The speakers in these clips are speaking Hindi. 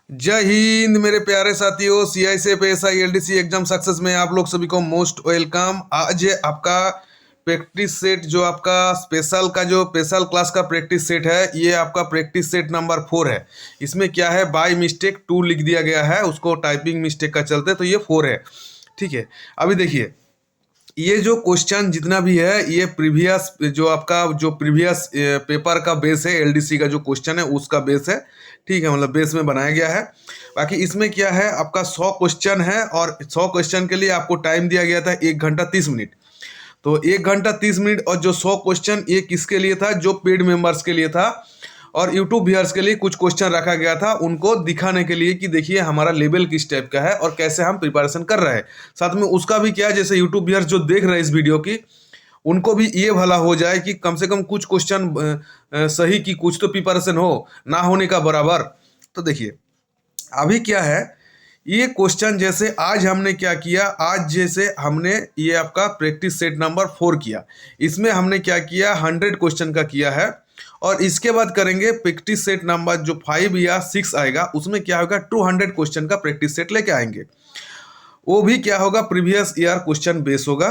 जय हिंद मेरे प्यारे साथियों। सीआई से पीएसआई एलडीसी एग्जाम सक्सेस में आप लोग सभी को मोस्ट वेलकम। आज है आपका प्रैक्टिस सेट, जो आपका स्पेशल का जो स्पेशल क्लास का प्रैक्टिस सेट है, ये आपका प्रैक्टिस सेट नंबर 4 है। इसमें क्या है, बाय मिस्टेक 2 लिख दिया गया है, उसको टाइपिंग मिस्टेक का चलते, तो ये 4 है। ठीक है, अभी देखिए ये जो क्वेश्चन जितना भी है, ये प्रीवियस जो आपका जो प्रीवियस पेपर का बेस है, एलडीसी का जो क्वेश्चन है उसका बेस है। ठीक है, मतलब बेस में बनाया गया है। बाकी इसमें क्या है, आपका 100 क्वेश्चन है और 100 क्वेश्चन के लिए आपको टाइम दिया गया था 1 घंटा 30 मिनट। तो 1 घंटा 30 मिनट और जो 100 क्वेश्चन ये किसके लिए था, जो पेड मेंबर्स के लिए था। और यूट्यूब व्यूअर्स के लिए कुछ क्वेश्चन रखा गया था, उनको दिखाने के लिए कि देखिए हमारा लेवल किस टाइप का है और कैसे हम प्रिपरेशन कर रहे हैं। साथ में उसका भी क्या है, जैसे यूट्यूब व्यूअर्स जो देख रहे हैं इस वीडियो की, उनको भी ये भला हो जाए कि कम से कम कुछ क्वेश्चन सही की कुछ तो प्रिपरेशन हो, ना होने का बराबर। तो देखिए अभी क्या है, ये क्वेश्चन जैसे आज हमने क्या किया, आज जैसे हमने ये आपका प्रैक्टिस सेट नंबर 4 किया, इसमें हमने क्या किया, 100 क्वेश्चन का किया है। और इसके बाद करेंगे प्रैक्टिस सेट नंबर जो 5 या 6 आएगा, उसमें क्या होगा, 200 क्वेश्चन का प्रैक्टिस सेट लेके आएंगे। वो भी क्या होगा, प्रीवियस ईयर क्वेश्चन बेस होगा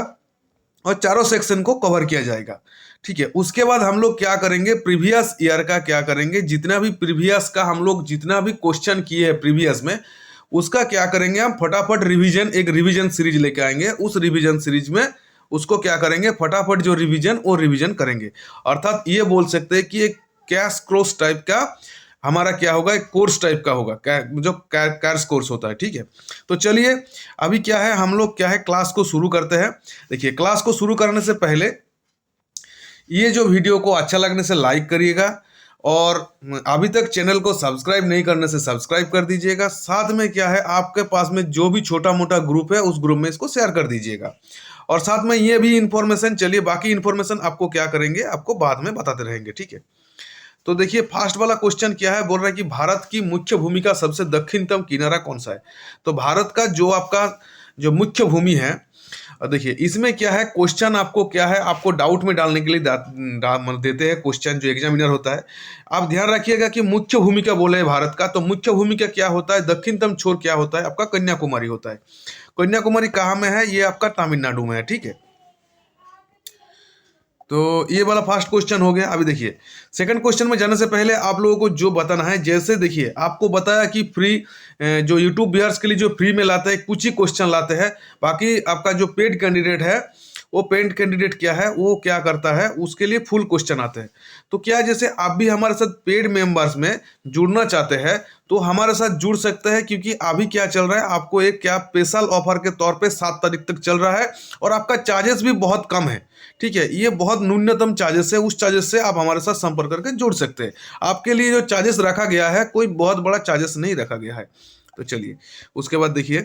और चारों सेक्शन को कवर किया जाएगा। ठीक है, उसके बाद हम लोग क्या करेंगे, प्रीवियस ईयर का क्या करेंगे, जितना भी प्रीवियस का हम लोग जितना भी क्वेश्चन किए हैं प्रीवियस में, उसका क्या करेंगे, हम फटाफट रिवीजन, एक रिवीजन सीरीज लेके आएंगे। उस रिवीजन सीरीज में उसको क्या करेंगे, फटाफट जो रिवीजन वो रिवीजन करेंगे। अर्थात ये बोल सकते हैं कि एक कैश कोर्स टाइप का हमारा क्या होगा, एक कोर्स टाइप का होगा, जो कैश कोर्स होता है। ठीक है, तो चलिए अभी क्या है, हम लोग क्या है क्लास को शुरू करते हैं। देखिए क्लास को शुरू करने से पहले ये जो वीडियो को अच्छा लगने से लाइक करिएगा, और अभी तक चैनल को सब्सक्राइब नहीं करने से सब्सक्राइब कर दीजिएगा। साथ में क्या है, आपके पास में जो भी छोटा मोटा ग्रुप है उस ग्रुप में इसको शेयर कर दीजिएगा। और साथ में ये भी इंफॉर्मेशन, चलिए बाकी इंफॉर्मेशन आपको क्या करेंगे, आपको बाद में बताते रहेंगे। ठीक है, तो देखिए फर्स्ट वाला क्वेश्चन क्या है, बोल रहा है कि भारत की मुख्य भूमि का सबसे दक्षिणतम किनारा कौन सा है। तो भारत का जो आपका जो मुख्य भूमि है, देखिए इसमें क्या है, क्वेश्चन आपको क्या है, आपको डाउट में डालने के लिए देते हैं क्वेश्चन जो एग्जामिनर होता है। आप ध्यान रखिएगा कि मुख्य भूमिका बोले हैं भारत का, तो मुख्य भूमिका क्या होता है, दक्षिणतम छोर क्या होता है, आपका कन्याकुमारी होता है। कन्याकुमारी कहाँ में है, ये आपका तमिलनाडु में है। ठीक है, तो ये वाला फर्स्ट क्वेश्चन हो गया। अभी देखिए सेकंड क्वेश्चन में जाने से पहले आप लोगों को जो बताना है, जैसे देखिए आपको बताया कि फ्री जो यूट्यूब व्यूअर्स के लिए जो फ्री में लाते हैं कुछ ही क्वेश्चन लाते हैं, बाकी आपका जो पेड कैंडिडेट है, वो पेड कैंडिडेट क्या है, वो क्या करता है, उसके लिए फुल क्वेश्चन आते हैं। तो क्या जैसे आप भी हमारे साथ पेड मेंबर्स में जुड़ना चाहते हैं तो हमारे साथ जुड़ सकते हैं, क्योंकि अभी क्या चल रहा है, आपको एक क्या स्पेशल ऑफर के तौर पे 7 तारीख तक चल रहा है, और आपका चार्जेस भी बहुत कम है। ठीक है, ये बहुत न्यूनतम चार्जेस है, उस चार्जेस से आप हमारे साथ संपर्क करके जुड़ सकते हैं। आपके लिए जो चार्जेस रखा गया है, कोई बहुत बड़ा चार्जेस नहीं रखा गया है। तो चलिए उसके बाद देखिए,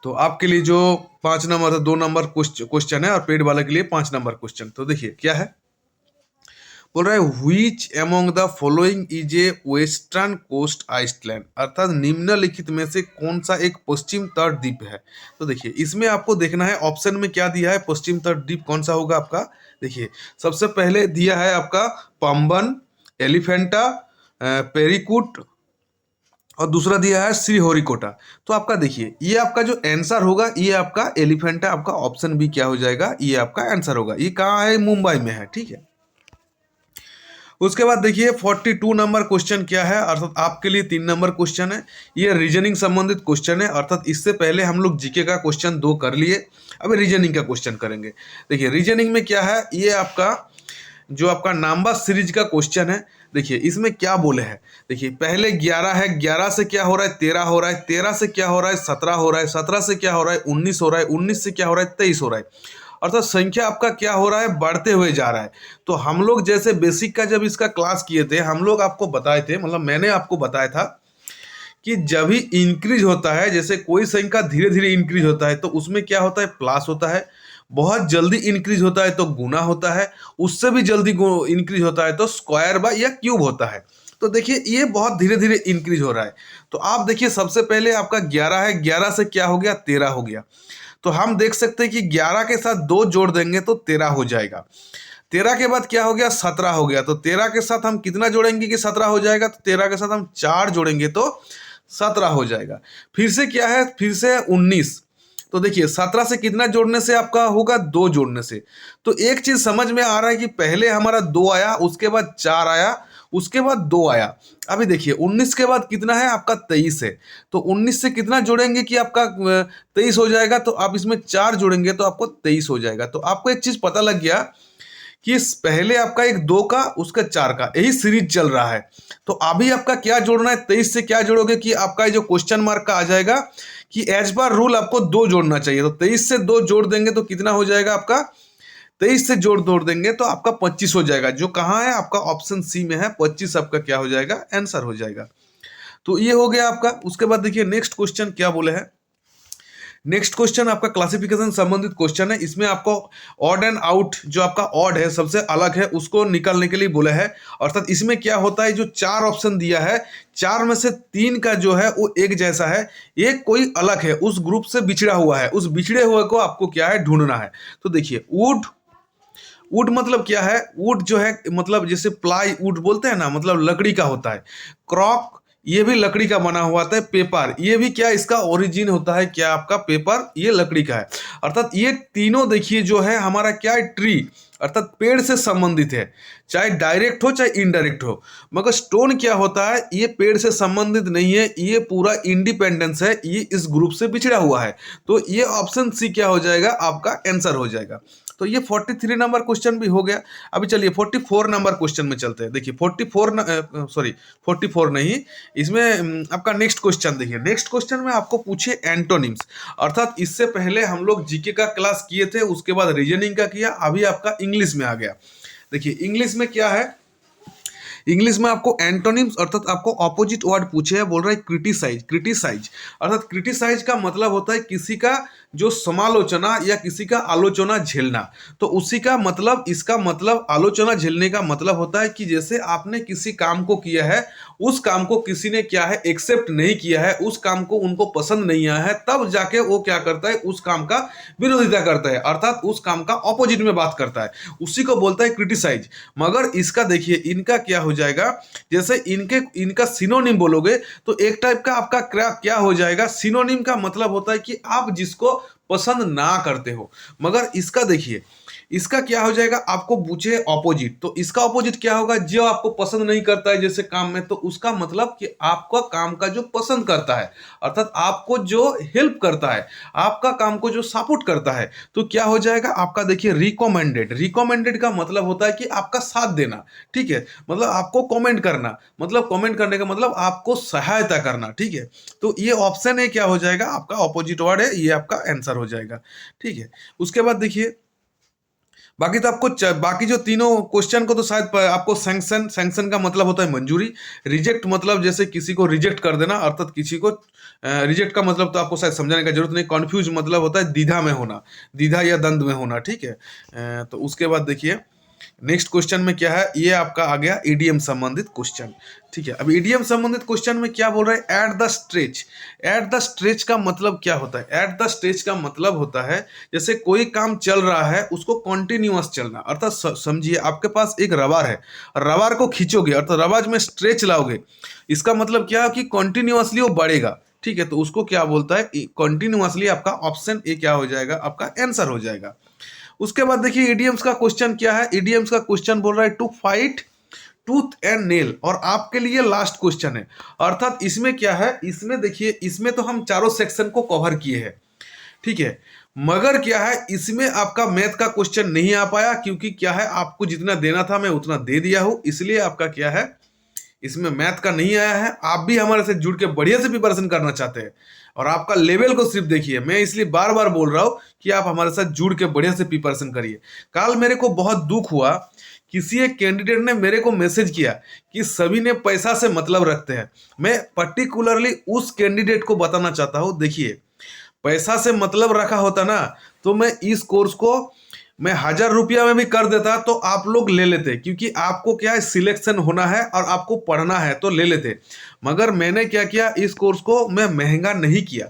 तो आपके लिए जो 5 नंबर 2 नंबर क्वेश्चन है, और पेड वाले के लिए 5 नंबर क्वेश्चन। तो देखिए क्या है, बोल रहा है which among the following is a western coast island, अर्थात निम्नलिखित में से कौन सा एक पश्चिम तट द्वीप है। तो देखिए इसमें आपको देखना है ऑप्शन में क्या दिया है, पश्चिम तट द्वीप कौन सा होगा आपका। देखिए सबसे पहले दिया है आपका पंबन, एलिफेंटा, पेरिकुट, और दूसरा दिया है श्रीहरिकोटा। तो आपका देखिए ये आपका जो आंसर होगा, ये आपका एलिफेंटा, आपका ऑप्शन बी क्या हो जाएगा, ये आपका आंसर होगा। ये कहाँ है, मुंबई में है। ठीक है, उसके बाद देखिए 42 नंबर क्वेश्चन क्या है, अर्थात आपके लिए 3 नंबर क्वेश्चन है। ये रीजनिंग संबंधित क्वेश्चन है, अर्थात इससे पहले हम लोग जीके का क्वेश्चन 2 कर लिए, अब रीजनिंग का क्वेश्चन करेंगे। देखिए रीजनिंग में क्या है, ये आपका जो आपका नंबर सीरीज का क्वेश्चन है। देखिए इसमें क्या बोले हैं, देखिए पहले 11 है, 11 से क्या हो रहा है, 13 हो रहा है, 13 से क्या हो रहा है, 17 हो रहा है, 17 से क्या हो रहा है, 19 हो रहा है, 19 से क्या हो रहा है, 23 हो रहा है। अर्थात संख्या आपका क्या हो रहा है, बढ़ते हुए जा रहा है। तो हम लोग जैसे बेसिक का जब इसका क्लास किए थे, हम लोग आपको बताए थे, मतलब मैंने आपको बताया था कि जब भी इंक्रीज होता है, जैसे कोई संख्या धीरे धीरे इंक्रीज होता है तो उसमें क्या होता है, प्लस होता है। बहुत जल्दी इंक्रीज होता है तो गुना होता है। उससे भी जल्दी इंक्रीज होता है तो स्क्वायर बा या क्यूब होता है। तो देखिए ये बहुत धीरे धीरे इंक्रीज हो रहा है। तो आप देखिए सबसे पहले आपका 11 है, 11 से क्या हो गया, 13 हो गया। तो हम देख सकते हैं कि 11 के साथ 2 जोड़ देंगे तो 13 हो जाएगा। 13 के बाद क्या हो गया, 17 हो गया। तो 13 के साथ हम कितना जोड़ेंगे कि 17 हो जाएगा, तो 13 के साथ हम 4 जोड़ेंगे तो 17 हो जाएगा। फिर से क्या है, फिर से 19। तो देखिए 17 से कितना जोड़ने से आपका होगा, 2 जोड़ने से। तो एक चीज समझ में आ रहा है कि पहले हमारा 2 आया, उसके बाद 4 आया, उसके बाद 2 आया। अभी देखिए 19 के बाद कितना है आपका, 23 है। तो 19 से कितना जोड़ेंगे कि आपका 23 हो जाएगा। तो आप इसमें 4 जोड़ेंगे तो आपको 23 हो जाएगा। तो आपको एक चीज पता लग गया कि पहले आपका एक 2 का, उसका 4 का, यही सीरीज चल रहा है। तो अभी आपका क्या जोड़ना है, 23 से क्या जोड़ोगे कि आपका जो क्वेश्चन मार्क का आ जाएगा कि एज पर रूल आपको 2 जोड़ना चाहिए। तो 23 से 2 जोड़ देंगे तो कितना हो जाएगा आपका, 23 से जोड़ देंगे तो आपका 25 हो जाएगा। जो कहाँ है आपका, ऑप्शन सी में है, 25 आपका क्या हो जाएगा, आंसर हो जाएगा। तो ये हो गया आपका। उसके बाद देखिए नेक्स्ट क्वेश्चन क्या बोले हैं। नेक्स्ट क्वेश्चन आपका क्लासिफिकेशन संबंधित क्वेश्चन है। इसमें आपको ऑड एंड आउट, जो आपका ऑड है सबसे अलग है, उसको निकालने के लिए बोला है। अर्थात इसमें क्या होता है, जो 4 ऑप्शन दिया है, 4 में से 3 का जो है वो एक जैसा है, एक कोई अलग है, उस ग्रुप से बिछड़ा हुआ है। उस बिछड़े हुए को आपको क्या है, ढूंढना है। तो देखिए वुड, वुड मतलब क्या है, वुड जो है मतलब जैसे प्लाई वुड बोलते हैं ना, मतलब लकड़ी का होता है। क्रॉक, ये भी लकड़ी का बना हुआ था। पेपर, ये भी क्या इसका ओरिजिन होता है, क्या आपका पेपर, ये लकड़ी का है। अर्थात ये तीनों देखिए जो है हमारा क्या है, ट्री, अर्थात पेड़ से संबंधित है, चाहे डायरेक्ट हो चाहे इनडायरेक्ट हो। मगर स्टोन क्या होता है, ये पेड़ से संबंधित नहीं है, ये पूरा इंडिपेंडेंस है, ये इस ग्रुप से बिछड़ा हुआ है। तो ये ऑप्शन सी क्या हो जाएगा, आपका आंसर हो जाएगा। तो ये 43 नंबर क्वेश्चन भी हो गया। अभी चलिए 44 नंबर क्वेश्चन में चलते हैं। देखिए 44 नहीं, इसमें आपका नेक्स्ट क्वेश्चन देखिए। नेक्स्ट क्वेश्चन में आपको पूछे एंटोनिम्स। अर्थात इससे पहले हम लोग जीके का क्लास किए थे, उसके बाद रीजनिंग का किया, अभी आपका इंग्लिश में आ गया। देखिए इंग्लिश में क्या है, इंग्लिश में आपको एंटोनिम्स अर्थात आपको ऑपोजिट वर्ड पूछे हैं। बोल रहा है क्रिटिसाइज। क्रिटिसाइज अर्थात क्रिटिसाइज का मतलब होता है किसी का जो समालोचना या किसी का आलोचना झेलना। तो उसी का मतलब, इसका मतलब आलोचना झेलने का मतलब होता है कि जैसे आपने किसी काम को किया है, उस काम को किसी ने क्या है एक्सेप्ट नहीं किया है, उस काम को उनको पसंद नहीं आया है, तब जाके वो क्या करता है, उस काम का विरोधिता करता है, अर्थात उस काम का ऑपोजिट में बात करता है, उसी को बोलता है क्रिटिसाइज। मगर इसका देखिए इनका क्या हो जाएगा, जैसे इनका सिनोनिम बोलोगे तो एक टाइप का आपका क्या हो जाएगा, सिनोनिम का मतलब होता है कि आप जिसको पसंद ना करते हो। मगर इसका देखिए, इसका क्या हो जाएगा, आपको पूछे ऑपोजिट, तो इसका ऑपोजिट क्या होगा, जो आपको पसंद नहीं करता है जैसे काम में, तो उसका मतलब कि आपका काम का जो पसंद करता है, अर्थात आपको जो हेल्प करता है, आपका काम को जो सपोर्ट करता है, तो क्या हो जाएगा आपका, देखिए रिकमेंडेड। रिकमेंडेड का मतलब होता है कि आपका साथ देना, ठीक है, मतलब आपको कमेंट करना, मतलब कमेंट करने का मतलब आपको सहायता करना, ठीक है। तो ये ऑप्शन है क्या हो जाएगा, आपका ऑपोजिट वर्ड है, ये आपका आंसर हो जाएगा, ठीक है। उसके बाद देखिए बाकी तो आपको बाकी जो तीनों क्वेश्चन को तो शायद आपको सैंक्शन, सैंक्शन का मतलब होता है मंजूरी। रिजेक्ट मतलब जैसे किसी को रिजेक्ट कर देना, अर्थात किसी को रिजेक्ट का मतलब तो आपको शायद समझाने का जरूरत नहीं। कन्फ्यूज मतलब होता है द्विधा में होना, द्विधा या द्वंद्व में होना, ठीक है। तो उसके बाद देखिए नेक्स्ट क्वेश्चन में क्या है, ये आपका आ गया ईडीएम संबंधित क्वेश्चन, ठीक है। अब ईडीएम संबंधित क्वेश्चन में क्या बोल रहा है, at the stretch. At the stretch का मतलब क्या होता है, एट द स्ट्रेच का मतलब होता है जैसे कोई काम चल रहा है उसको कॉन्टिन्यूअस चलना। अर्थात समझिए आपके पास एक रबार है, रबार को खींचोगे अर्थात रबार में स्ट्रेच लाओगे, इसका मतलब क्या है कि कॉन्टिन्यूअसली वो बढ़ेगा, ठीक है। तो उसको क्या बोलता है, कॉन्टिन्यूअसली। आपका ऑप्शन ए क्या हो जाएगा, आपका आंसर हो जाएगा। उसके बाद देखिए इडियम्स का क्वेश्चन क्या है, इडियम्स का क्वेश्चन बोल रहा है to fight tooth and nail, और आपके लिए लास्ट क्वेश्चन है। अर्थात इसमें क्या है, इसमें देखिए इसमें तो हम चारों सेक्शन को कवर किए हैं, ठीक है। मगर क्या है, इसमें आपका मैथ का क्वेश्चन नहीं आ पाया, क्योंकि क्या है आपको जितना देना था मैं उतना दे दिया हूं, इसलिए आपका क्या है इसमें मैथ का नहीं आया है। आप भी हमारे से जुड़ के बढ़िया से प्रिपरेशन करना चाहते हैं और आपका लेवल को सिर्फ देखिए, मैं इसलिए बार बार बोल रहा हूं कि आप हमारे साथ जुड़ के बढ़िया से प्रिपरेशन करिए। कल मेरे को बहुत दुख हुआ, किसी एक कैंडिडेट ने मेरे को मैसेज किया कि सभी ने पैसा से मतलब रखते हैं। मैं पर्टिकुलरली उस कैंडिडेट को बताना चाहता हूं, देखिए पैसा से मतलब रखा होता ना तो मैं इस कोर्स को मैं 1000 रुपया में भी कर देता तो आप लोग ले लेते, क्योंकि आपको क्या है सिलेक्शन होना है और आपको पढ़ना है तो ले लेते। मगर मैंने क्या किया, इस कोर्स को मैं महंगा नहीं किया।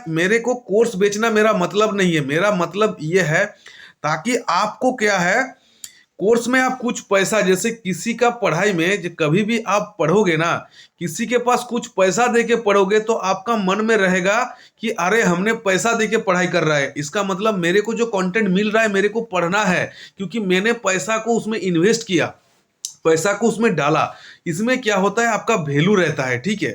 मेरे को कोर्स बेचना मेरा मतलब नहीं है, मेरा मतलब ये है ताकि आपको क्या है कोर्स में आप कुछ पैसा, जैसे किसी का पढ़ाई में कभी भी आप पढ़ोगे ना, किसी के पास कुछ पैसा दे के पढ़ोगे तो आपका मन में रहेगा कि अरे हमने पैसा दे के पढ़ाई कर रहा है, इसका मतलब मेरे को जो कंटेंट मिल रहा है मेरे को पढ़ना है, क्योंकि मैंने पैसा को उसमें इन्वेस्ट किया, पैसा को उसमें डाला। इसमें क्या होता है, आपका वैल्यू रहता है। ठीक है,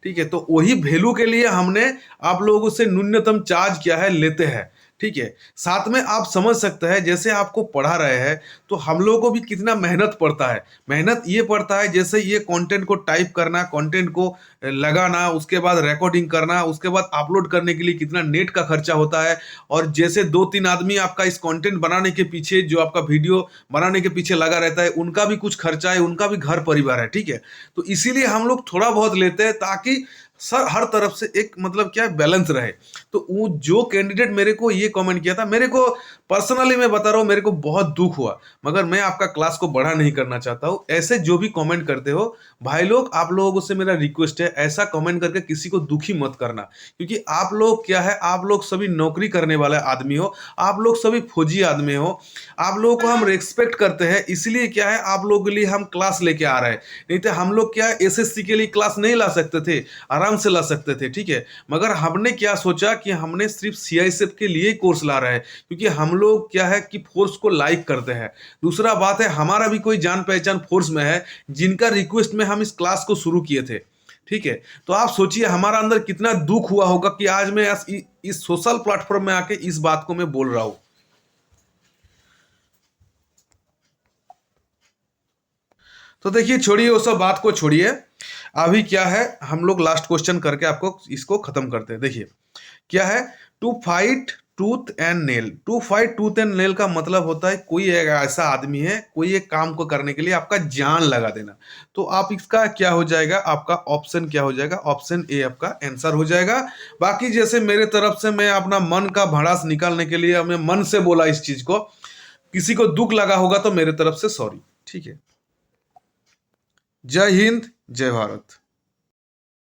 ठीक है, तो वही वैल्यू के लिए हमने आप लोगों से न्यूनतम चार्ज क्या है लेते हैं। ठीक है, साथ में आप समझ सकते हैं, जैसे आपको पढ़ा रहे हैं तो हम लोगों को भी कितना मेहनत पड़ता है। मेहनत ये पड़ता है, जैसे ये कंटेंट को टाइप करना, कंटेंट को लगाना, उसके बाद रिकॉर्डिंग करना, उसके बाद अपलोड करने के लिए कितना नेट का खर्चा होता है। और जैसे 2-3 आदमी आपका इस कंटेंट बनाने के पीछे, जो आपका वीडियो बनाने के पीछे लगा रहता है, उनका भी कुछ खर्चा है, उनका भी घर परिवार है। ठीक है, तो इसीलिए हम लोग थोड़ा बहुत लेते हैं, ताकि सर हर तरफ से एक मतलब क्या बैलेंस रहे। तो वो जो कैंडिडेट मेरे को ये कमेंट किया था, मेरे को पर्सनली मैं बता रहा हूँ, मेरे को बहुत दुख हुआ, मगर मैं आपका क्लास को बड़ा नहीं करना चाहता हूँ। ऐसे जो भी कमेंट करते हो भाई लोग, आप लोगों से मेरा रिक्वेस्ट है, ऐसा कमेंट करके किसी को दुखी मत करना, क्योंकि आप लोग क्या है, आप लोग सभी नौकरी करने वाले आदमी हो, आप लोग सभी फौजी आदमी हो, आप लोगों को हम रेस्पेक्ट करते हैं, इसलिए क्या है आप लोगों के लिए हम क्लास लेके आ रहे हैं। नहीं तो हम लोग क्या एसएससी के लिए क्लास नहीं ला सकते थे, आराम से ला सकते थे। ठीक है, मगर हमने क्या सोचा कि हमने सिर्फ सीआईएसएफ के लिए कोर्स ला रहे हैं, क्योंकि हम लोग क्या है कि फोर्स को लाइक करते हैं। दूसरा बात है, हमारा भी कोई जान पहचान फोर्स में है, जिनका रिक्वेस्ट में हम इस क्लास को शुरू किए थे। ठीक है, तो आप सोचिए हमारा अंदर कितना दुख हुआ होगा कि आज मैं इस सोशल प्लेटफॉर्म में आके इस बात को मैं बोल रहा हूं। तो देखिए, छोड़िए वो सब बात को, छोड़िए। अभी क्या है, हम लोग लास्ट क्वेश्चन करके आपको इसको खत्म करते हैं। देखिए क्या है, to fight tooth and nail. To fight tooth and nail का मतलब होता है कोई एक ऐसा आदमी है, कोई एक काम को करने के लिए आपका जान लगा देना। तो आप इसका क्या हो जाएगा, आपका ऑप्शन क्या हो जाएगा, ऑप्शन ए आपका आंसर हो जाएगा। बाकी जैसे मेरे तरफ से मैं अपना मन का भड़ास निकालने के लिए मैं मन से बोला इस चीज को, किसी को दुख लगा होगा तो मेरे तरफ से सॉरी। ठीक है, जय हिंद, जय भारत।